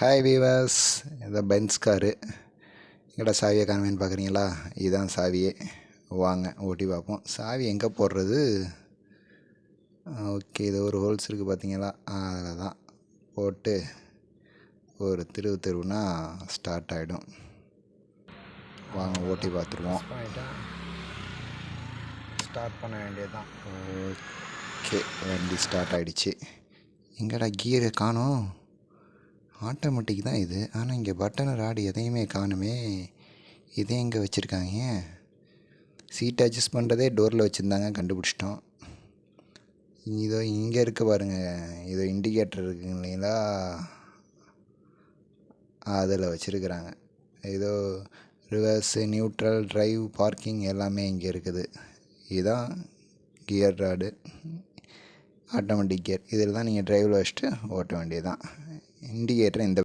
Hi viewers, இந்த Benz car எங்கடா சாவியை காணுமேன்னு பார்க்குறீங்களா? இதுதான் சாவியே. வாங்க ஓட்டி பார்ப்போம். சாவி எங்கே போடுறது? ஓகே, இது ஒரு ஹோல்ஸ் இருக்குது பார்த்தீங்களா? அதில் தான் போட்டு ஒரு திருவுனா ஸ்டார்ட் ஆகிடும். வாங்க ஓட்டி பார்த்துருவோம். ஸ்டார்ட் பண்ண வேண்டியதுதான். ஓகே, வண்டி ஸ்டார்ட் ஆகிடுச்சு. எங்கடா கியரை காணோம்? ஆட்டோமேட்டிக் தான் இது, ஆனால் இங்கே பட்டனு ராடு எதையுமே காணுமே. இதே எங்கே வச்சுருக்காங்க? சீட் அட்ஜஸ்ட் பண்ணுறதே டோரில் வச்சுருந்தாங்க, கண்டுபிடிச்சிட்டோம். இதோ இங்கே இருக்க பாருங்கள், இதோ இண்டிகேட்டர் இருக்குங்க இல்லைங்களா, அதில் வச்சுருக்குறாங்க. ஏதோ ரிவர்ஸு, நியூட்ரல், டிரைவ், பார்க்கிங் எல்லாமே இங்கே இருக்குது. இதுதான் கியர் ராடு, ஆட்டோமேட்டிக் கியர். இதில் தான் நீங்கள் டிரைவில் வச்சுட்டு ஓட்ட வேண்டியது தான். இண்டிகேட்டர் இந்த